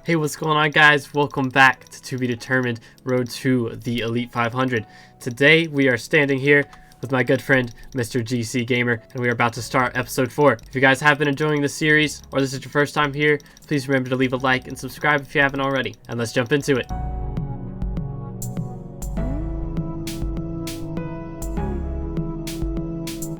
Hey, what's going on, guys? Welcome back to Be Determined Road to the Elite 500. Today we are standing here with my good friend Mr. GC Gamer, and we are about to start episode 4. If you guys have been enjoying this series, or this is your first time here, please remember to leave a like and subscribe if you haven't already, and let's jump into it.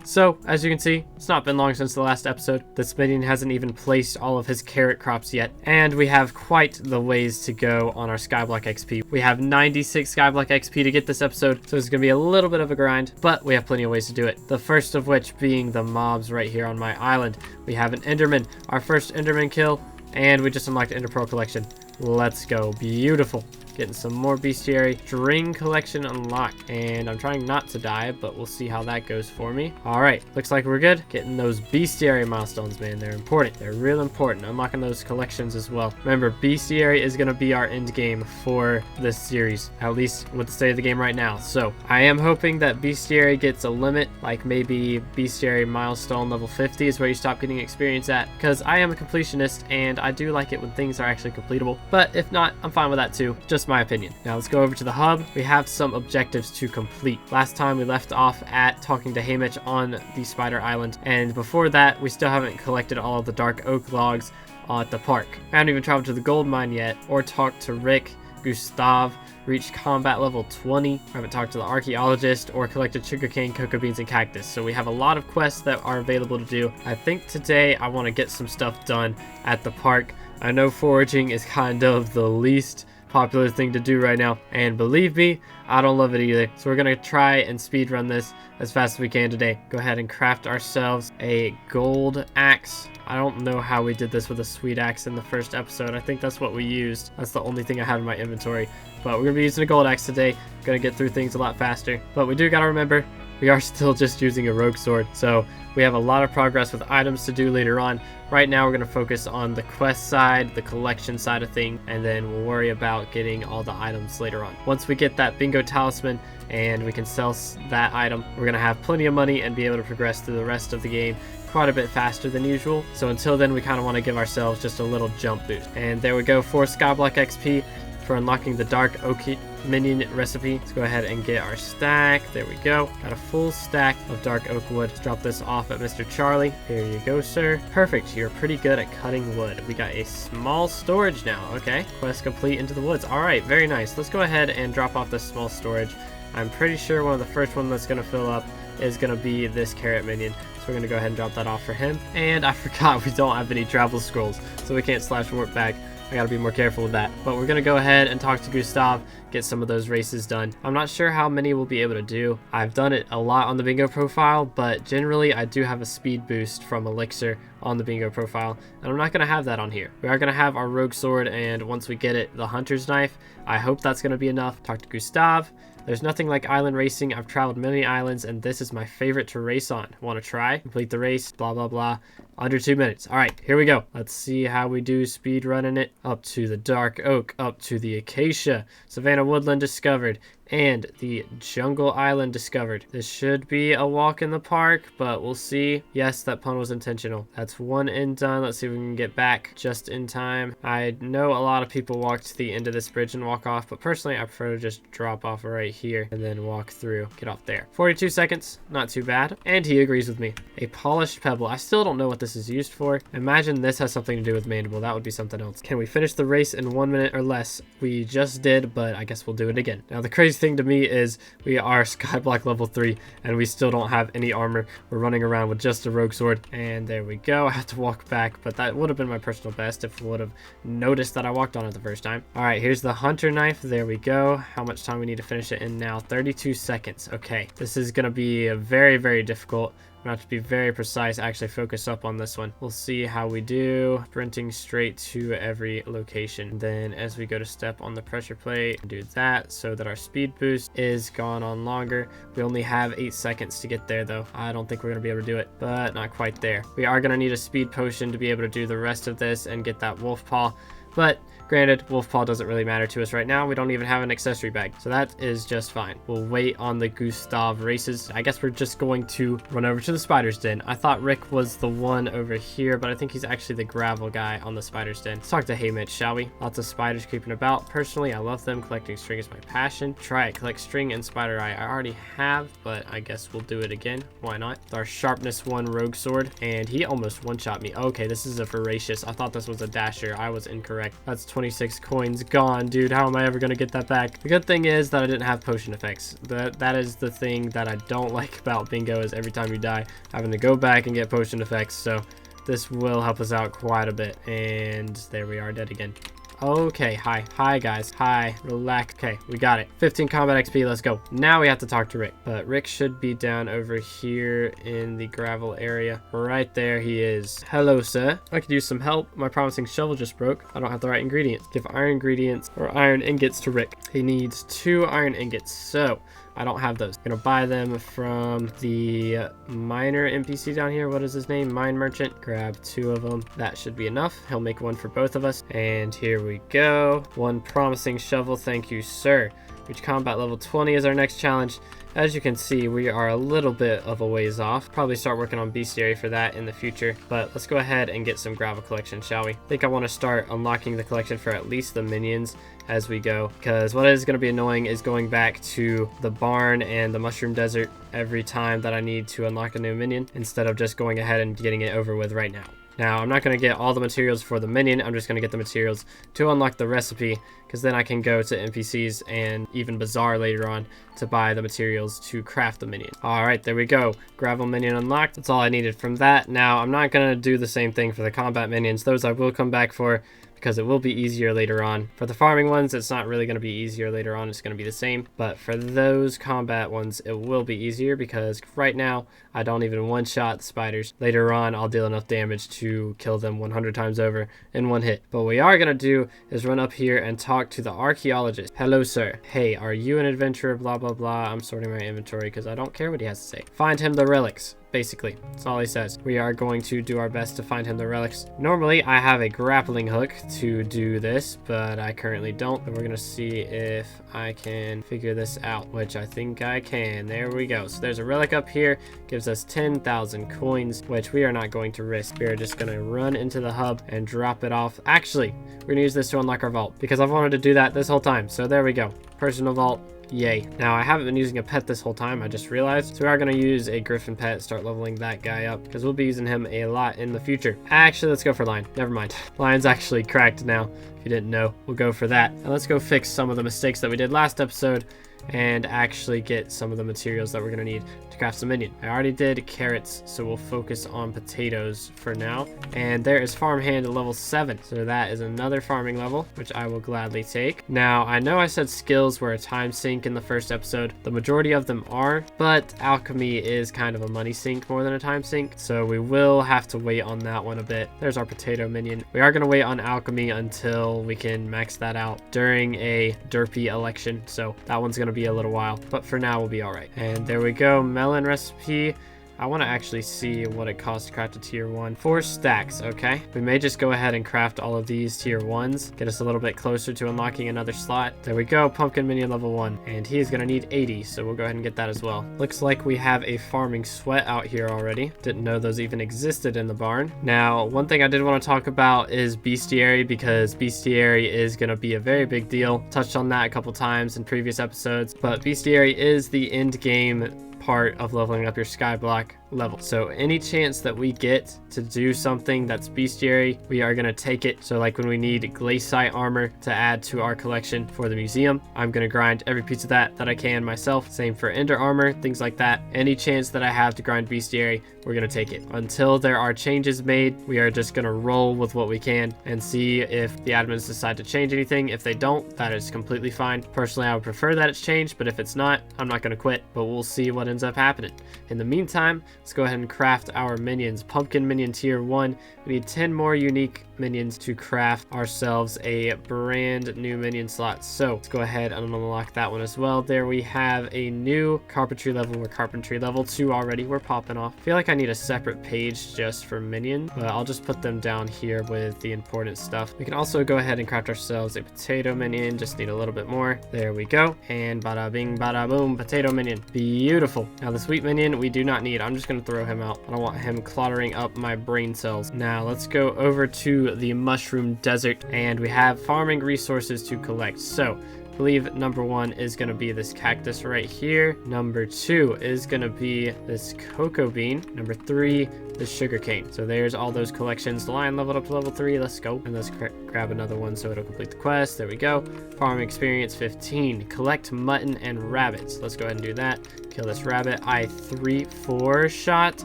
So, as you can see, it's not been long since the last episode. This minion hasn't even placed all of his carrot crops yet, and we have quite the ways to go on our SkyBlock XP. We have 96 SkyBlock XP to get this episode, so it's going to be a little bit of a grind, but we have plenty of ways to do it. The first of which being the mobs right here on my island. We have an Enderman, our first Enderman kill, and we just unlocked Ender Pearl collection. Let's go. Beautiful. Getting some more bestiary. String collection unlocked. And I'm trying not to die, but we'll see how that goes for me. Alright, looks like we're good. Getting those bestiary milestones, man. They're important. They're real important. Unlocking those collections as well. Remember, bestiary is going to be our end game for this series, at least with the state of the game right now. So I am hoping that bestiary gets a limit, like maybe bestiary milestone level 50 is where you stop getting experience at, because I am a completionist and I do like it when things are actually completable. But if not, I'm fine with that too. Just my opinion. Now let's go over to the hub. We have some objectives to complete. Last time we left off at talking to Hypixel on the Spider Island, and before that we still haven't collected all of the dark oak logs at the park. I haven't even traveled to the gold mine yet, or talked to Rick, Gustav, reached combat level 20. I haven't talked to the archaeologist or collected sugarcane, cocoa beans, and cactus. So we have a lot of quests that are available to do. I think today I want to get some stuff done at the park. I know foraging is kind of the least popular thing to do right now, and believe me, I don't love it either. So we're gonna try and speed run this as fast as we can today. Go ahead and craft ourselves a gold axe. I don't know how we did this with a sweet axe in the first episode. I think that's what we used. That's the only thing I had in my inventory, but we're gonna be using a gold axe today. Gonna get through things a lot faster, but we do gotta remember we are still just using a rogue sword, so we have a lot of progress with items to do later on. Right now we're going to focus on the quest side, the collection side of things, and then we'll worry about getting all the items later on. Once we get that bingo talisman and we can sell that item, we're going to have plenty of money and be able to progress through the rest of the game quite a bit faster than usual. So until then, we kind of want to give ourselves just a little jump boost. And there we go, 4 SkyBlock XP for unlocking the dark oak minion recipe. Let's go ahead and get our stack. There we go. Got a full stack of dark oak wood. Let's drop this off at Mr. Charlie. Here you go, sir. Perfect. You're pretty good at cutting wood. We got a small storage now. Okay. Quest complete into the woods. All right. Very nice. Let's go ahead and drop off this small storage. I'm pretty sure one of the first one that's going to fill up is going to be this carrot minion. So we're going to go ahead and drop that off for him. And I forgot we don't have any travel scrolls, so we can't slash warp back. I gotta be more careful with that. But we're gonna go ahead and talk to Gustav, get some of those races done. I'm not sure how many we'll be able to do. I've done it a lot on the bingo profile, but generally I do have a speed boost from Elixir on the bingo profile, and I'm not gonna have that on here. We are gonna have our rogue sword, and once we get it, the hunter's knife. I hope that's gonna be enough. Talk to Gustav. There's nothing like island racing. I've traveled many islands, and this is my favorite to race on. Want to try? Complete the race, blah, blah, blah. Under 2 minutes. All right, here we go. Let's see how we do speed running it. Up to the dark oak, up to the acacia. Savannah woodland discovered, and the jungle island discovered. This should be a walk in the park, but we'll see. Yes, that pun was intentional. That's one end done. Let's see if we can get back just in time. I know a lot of people walk to the end of this bridge and walk off, but personally I prefer to just drop off right here and then walk through, get off there. 42 seconds, not too bad. And he agrees with me. A polished pebble. I still don't know what this is used for. Imagine this has something to do with mandible. That would be something else. Can we finish the race in 1 minute or less? We just did, but I guess we'll do it again. Now the crazy thing to me is we are SkyBlock level 3 and we still don't have any armor. We're running around with just a rogue sword, and there we go. I have to walk back, but that would have been my personal best if I would have noticed that I walked on it the first time. All right, here's the hunter knife. There we go. How much time we need to finish it in now? 32 seconds. Okay, this is gonna be a very, very difficult. I'm gonna have to be very precise, actually focus up on this one. We'll see how we do. Sprinting straight to every location. Then as we go to step on the pressure plate, do that so that our speed boost is gone on longer. We only have 8 seconds to get there though. I don't think we're gonna be able to do it, but not quite there. We are gonna need a speed potion to be able to do the rest of this and get that wolf paw. But Granted, wolf paw doesn't really matter to us right now. We don't even have an accessory bag, so that is just fine. We'll wait on the Gustav races. I guess we're just going to run over to the spider's den. I thought Rick was the one over here, but I think he's actually the gravel guy on the spider's den. Let's talk to Hey Mitch, shall we? Lots of spiders creeping about. Personally, I love them. Collecting string is my passion. Try it. Collect string and spider eye. I already have, but I guess we'll do it again. Why not? With our sharpness 1 rogue sword, and he almost one-shot me. Okay, this is a voracious. I thought this was a dasher. I was incorrect. That's 26 coins gone, dude. How am I ever gonna get that back? The good thing is that I didn't have potion effects. That is the thing that I don't like about bingo, is every time you die, having to go back and get potion effects. So this will help us out quite a bit. And there we are, dead again. Okay, hi guys, hi, relax. Okay, we got it. 15 combat XP, let's go. Now we have to talk to Rick, but Rick should be down over here in the gravel area. Right there he is. Hello, sir. I could use some help. My promising shovel just broke. I don't have the right ingredients. Give iron ingredients or iron ingots to Rick. He needs 2 iron ingots, so I don't have those. I'm gonna buy them from the miner NPC down here. What is his name? Mine merchant. Grab 2 of them. That should be enough. He'll make 1 for both of us. And here we go. 1 promising shovel. Thank you, sir. Reach combat level 20 is our next challenge. As you can see, we are a little bit of a ways off. Probably start working on bestiary for that in the future. But let's go ahead and get some gravel collection, shall we? I think I want to start unlocking the collection for at least the minions as we go, because what is going to be annoying is going back to the barn and the mushroom desert every time that I need to unlock a new minion, instead of just going ahead and getting it over with right now. Now, I'm not going to get all the materials for the minion. I'm just going to get the materials to unlock the recipe, because then I can go to NPCs and even Bazaar later on to buy the materials to craft the minion. All right, there we go. Gravel minion unlocked. That's all I needed from that. Now, I'm not going to do the same thing for the combat minions. Those I will come back for, because it will be easier later on. For the farming ones, it's not really going to be easier later on. It's going to be the same. But for those combat ones, it will be easier, because right now, I don't even one-shot the spiders. Later on, I'll deal enough damage to kill them 100 times over in 1 hit. But what we are going to do is run up here and talk to the archaeologist. Hello, sir. Hey, are you an adventurer? Blah, blah, blah. I'm sorting my inventory because I don't care what he has to say. Find him the relics. Basically, that's all he says. We are going to do our best to find him the relics. Normally, I have a grappling hook to do this, but I currently don't. And we're going to see if I can figure this out, which I think I can. There we go. So there's a relic up here. Gives us 10,000 coins, which we are not going to risk. We are just going to run into the hub and drop it off. Actually, we're going to use this to unlock our vault, because I've wanted to do that this whole time. So there we go. Personal vault. Yay. Now, I haven't been using a pet this whole time, I just realized. So we are going to use a griffin pet, start leveling that guy up, because we'll be using him a lot in the future. Actually, let's go for lion. Never mind. Lion's actually cracked now. If you didn't know, we'll go for that. And let's go fix some of the mistakes that we did last episode and actually get some of the materials that we're going to need to craft some minion. I already did carrots, so we'll focus on potatoes for now. And there is farmhand at level 7, so that is another farming level, which I will gladly take. Now, I know I said skills were a time sink in the first episode. The majority of them are, but alchemy is kind of a money sink more than a time sink, so we will have to wait on that one a bit. There's our potato minion. We are going to wait on alchemy until we can max that out during a derpy election, so that one's going to be a little while, but for now we'll be all right. And there we go, melon recipe. I want to actually see what it costs to craft a tier 1. 4 stacks, okay? We may just go ahead and craft all of these tier 1s. Get us a little bit closer to unlocking another slot. There we go, pumpkin minion level 1. And he is going to need 80, so we'll go ahead and get that as well. Looks like we have a farming sweat out here already. Didn't know those even existed in the barn. Now, one thing I did want to talk about is bestiary, because bestiary is going to be a very big deal. Touched on that a couple times in previous episodes, but bestiary is the end game part of leveling up your skyblock level. So any chance that we get to do something that's bestiary, we are going to take it. So like when we need glaciite armor to add to our collection for the museum, I'm going to grind every piece of that I can myself. Same for ender armor, things like that. Any chance that I have to grind bestiary, we're going to take it. Until there are changes made, we are just going to roll with what we can and see if the admins decide to change anything. If they don't, that is completely fine. Personally, I would prefer that it's changed, but if it's not, I'm not going to quit, but we'll see what ends up happening. In the meantime, let's go ahead and craft our minions. Pumpkin minion tier 1. We need 10 more unique minions to craft ourselves a brand new minion slot. So let's go ahead and unlock that one as well. There we have a new carpentry level. We're carpentry level 2 already. We're popping off. I feel like I need a separate page just for minion, but I'll just put them down here with the important stuff. We can also go ahead and craft ourselves a potato minion. Just need a little bit more. There we go. And bada bing, bada boom, potato minion. Beautiful. Now the sweet minion we do not need. I'm just going to throw him out. I don't want him cluttering up my brain cells. Now let's go over to the mushroom desert, and we have farming resources to collect. So I believe number 1 is going to be this cactus right here. Number 2 is going to be this cocoa bean. Number 3, the sugar cane. So there's all those collections. The lion leveled up to level 3. Let's go. And let's grab another one so it'll complete the quest. There we go. Farm experience 15. Collect mutton and rabbits. Let's go ahead and do that. Kill this rabbit. 4-shot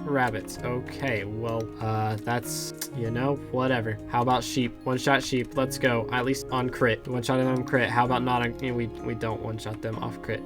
rabbits. Okay, well, that's, you know, whatever. How about sheep? 1-shot sheep. Let's go. At least on crit. 1-shot them on crit. How about not on, we don't 1-shot them off crit.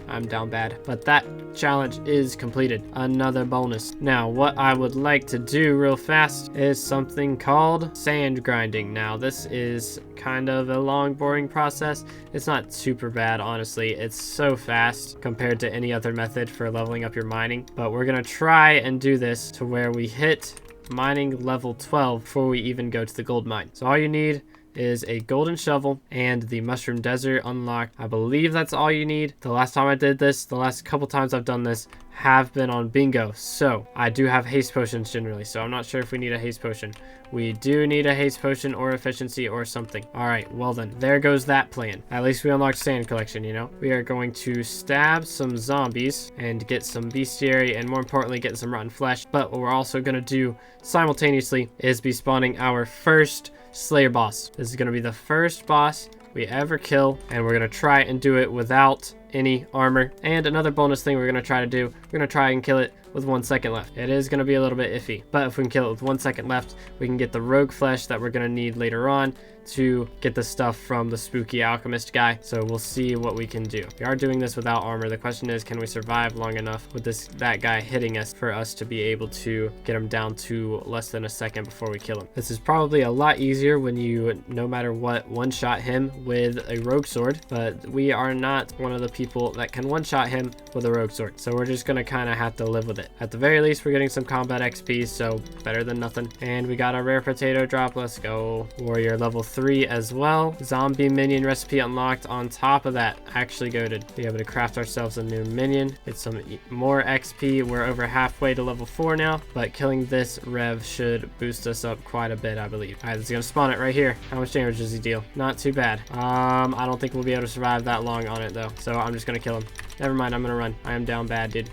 I'm down bad, but that challenge is completed. Another bonus. Now, what I would like to do real fast is something called sand grinding. Now, this is kind of a long, boring process. It's not super bad, honestly. It's so fast compared to any other method for leveling up your mining, but we're gonna try and do this to where we hit mining level 12 before we even go to the gold mine. So all you need is a golden shovel and the mushroom desert unlocked. I believe that's all you need. The last time I did this, the last couple times I've done this, have been on bingo. So I do have haste potions generally, so I'm not sure if we need a haste potion. We do need a haste potion or efficiency or something. All right, well then, there goes that plan. At least we unlocked sand collection, you know. We are going to stab some zombies and get some bestiary, and more importantly, get some rotten flesh. But what we're also gonna do simultaneously is be spawning our first Slayer boss. This is going to be the first boss we ever kill, and we're going to try and do it without any armor. And another bonus thing we're going to try to do, we're going to try and kill it with 1 second left. It is going to be a little bit iffy, but if we can kill it with 1 second left, we can get the rogue flesh that we're going to need later on to get the stuff from the spooky alchemist guy. So we'll see what we can do. We are doing this without armor. The question is, can we survive long enough with that guy hitting us for us to be able to get him down to less than a second before we kill him? This is probably a lot easier when you, no matter what, 1-shot him with a rogue sword, but we are not one of the people that can 1-shot him with a rogue sword. So we're just gonna kind of have to live with it. At the very least, we're getting some combat XP, so better than nothing. And we got a rare potato drop. Let's go. Warrior level 3 as well. Zombie minion recipe unlocked on top of that. Actually go to be able to craft ourselves a new minion. Get some more XP. We're over halfway to level 4 now, but killing this rev should boost us up quite a bit, I believe. All right, this is gonna spawn it right here. How much damage does he deal? Not too bad. I don't think we'll be able to survive that long on it though, so I'm just gonna kill him. Never mind, I'm gonna run. I am down bad, dude.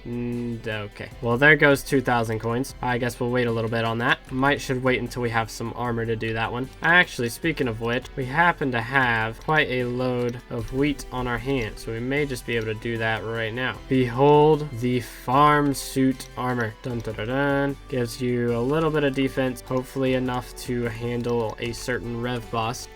Okay, well there goes 2,000 coins. I guess we'll wait a little bit on that. Should wait until we have some armor to do that one. Actually, speaking of which, we happen to have quite a load of wheat on our hands, so we may just be able to do that right now. Behold the farm suit armor. Dun dun dun dun. Gives you a little bit of defense, hopefully enough to handle a certain rev boss.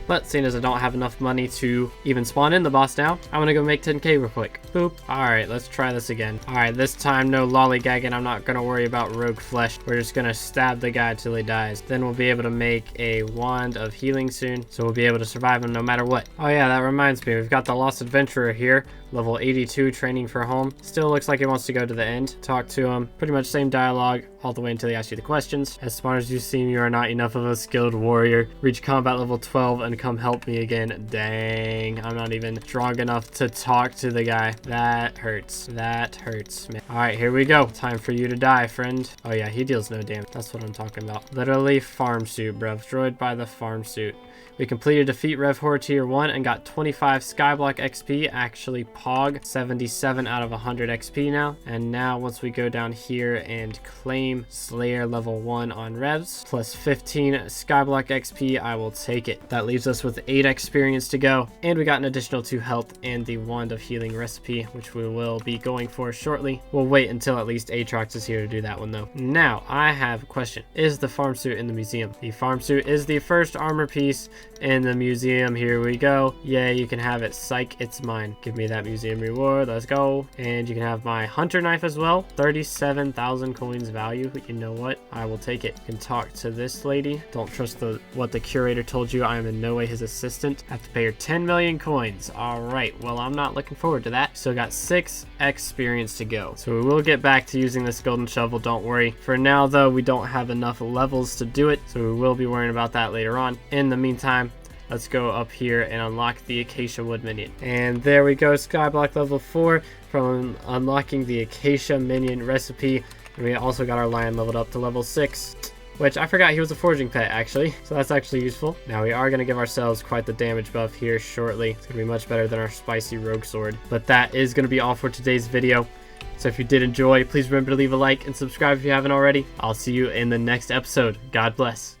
But seeing as I don't have enough money to even spawn in the boss now, I'm gonna go make 10k real quick. Boop. Alright, let's try this again. Alright, this time no lollygagging. I'm not gonna worry about rogue flesh. We're just gonna stab the guy till he dies. Then we'll be able to make a wand of healing soon, so we'll be able to survive him no matter what. Oh yeah, that reminds me. We've got the Lost Adventurer here, level 82, training for home. Still looks like he wants to go to the end. Talk to him. Pretty much same dialogue all the way until he asks you the questions. As smart as you seem, you are not enough of a skilled warrior. Reach combat level 12 and come help me again. Dang, I'm not even strong enough to talk to the guy. That hurts. That hurts, man. All right, here we go. Time for you to die, friend. Oh yeah, he deals no damage. That's what I'm talking about. Literally farm suit, bro. Destroyed by the farm suit. We completed defeat Rev Horde tier 1 and got 25 Skyblock XP, actually Pog, 77 out of 100 XP now. And now once we go down here and claim Slayer level 1 on Revs, plus 15 Skyblock XP, I will take it. That leaves us with 8 experience to go. And we got an additional 2 health and the Wand of Healing recipe, which we will be going for shortly. We'll wait until at least Aatrox is here to do that one though. Now, I have a question. Is the farm suit in the museum? The farm suit is the first armor piece boast in the museum. Here we go. Yay, you can have it. Psych, it's mine. Give me that museum reward. Let's go. And you can have my hunter knife as well. 37,000 coins value. You know what? I will take it. You can talk to this lady. Don't trust what the curator told you. I am in no way his assistant. I have to pay her 10 million coins. All right. Well, I'm not looking forward to that. Still got 6 experience to go. So we will get back to using this golden shovel. Don't worry. For now, though, we don't have enough levels to do it. So we will be worrying about that later on. In the meantime, let's go up here and unlock the acacia wood minion. And there we go, skyblock level 4 from unlocking the acacia minion recipe. And we also got our lion leveled up to level 6, which I forgot he was a foraging pet actually. So that's actually useful. Now we are going to give ourselves quite the damage buff here shortly. It's going to be much better than our spicy rogue sword. But that is going to be all for today's video. So if you did enjoy, please remember to leave a like and subscribe if you haven't already. I'll see you in the next episode. God bless.